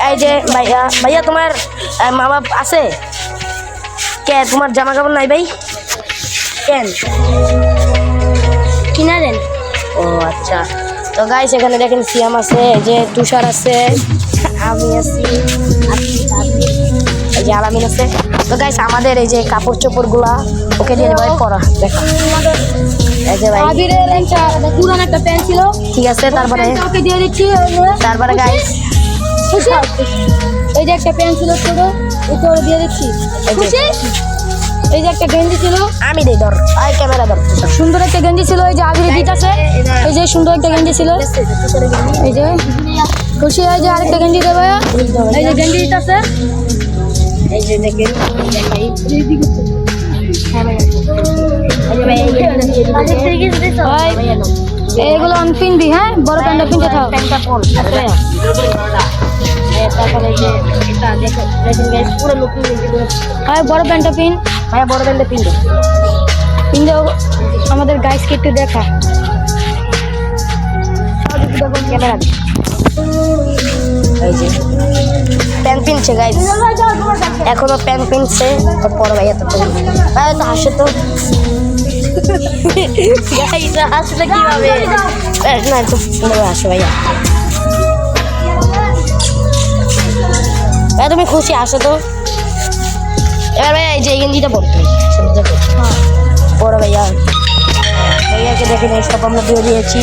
এই যে ভাইয়া ভাইয়া তোমার মা বাপ আছে কে? তোমার জামা কাপড় নাই ভাই কেন কিনা দেন। ও আচ্ছা। তো গাইস এখানে দেখেন সিয়াম আছে, এই যে তুষার আছে, আমি আছি, এই যে আলামিন আছে। তো গাইস আমাদের এই যে কাপড় চোপড় গুলা ওকে দিয়ে দেবো পরা দেখা। এই যে ভাই আবিরের একটা পুরান একটা প্যান্ট ছিল, ঠিক আছে। তারপরে ওকে দিয়ে দিচ্ছি। তারপরে গাইস খুশি? এই যে একটা প্যান্ট ছিল ছোট, ওকে ওরে দিয়ে দিচ্ছি। খুশি? এই যে একটা গেঞ্জি ছিল, আমি দেই ধর, আই ক্যামেরা ধর। সুন্দর একটা গেঞ্জি ছিল, এই যে আবিরে দিতেছে। এই যে সুন্দর একটা গেঞ্জি ছিল, এই যে খুশি। এই যে আরেকটা গেঞ্জি দেবে, এই যে গেঞ্জি দিতেছে। এই যে দেখেন এগুলো আমি পিনবি, হ্যাঁ বড় প্যান্টটা পিনতে থাও। তারপরে এই যে এটা দেখো দেখেন গাইস পুরো লুকিং হ্যাঁ বড় প্যান্টটা পিন, ভাইয়া বড় প্যান্টে পিনবে পিনতে আমাদের গাইসকে একটু দেখা। ক্যামেরা এই যে প্যান্ট পিনছে গাইস, এখনো প্যান্ট পিনছে। পরে ভাইয়া তো ভাইয়া তো হাসে তো গাইস হাসলে কিভাবে না একটু হাসো ভাইয়া। ভাইয়া তুমি খুশি আসো তো এবার ভাইয়া। এই যে গেঞ্জিটা পড়তে পরে ভাইয়া ভাইয়াকে দেখেন এই সব আমরা দিয়ে দিয়েছি।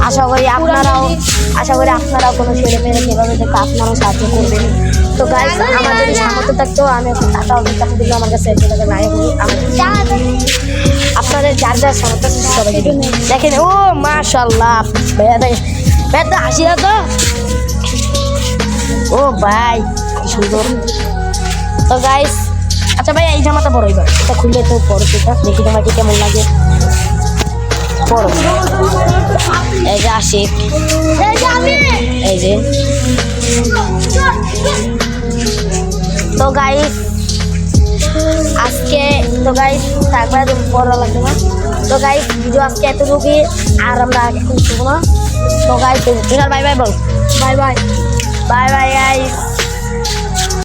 আশা করি আপনারাও কোনো ছেলে মেয়েরা যেভাবে দেখো আপনারাও সাহায্য করবেন। তো গাইস আমার যদি সামর্থ্য থাকতো আমি একটা টাকা টাকা দিলে আমার কাছে 100 টাকা নাই বলি আপনাদের যার যার সামর্থ্য সবাই দিবেন। দেখেন ও মাশাআল্লাহ ভাইয়া দেখেন ভাইয়া তো হাসি না তো ও ভাই কি সুন্দর। তো গাইস আচ্ছা ভাই এই জামাটা বড় এবার এটা খুললে তো বড় সেটা দেখি তোমাকে কেমন লাগে বড়। এই যে আশিক, এই যে তো গাইস আজকে তো গাইস তারপরে বড় লাগবে না। তো গাইস ভিডিও আজকে এতটুকুই, আর আমরা এখন শুনবো না। তো গাইস বাই বাই বল, bye bye. Bye bye guys.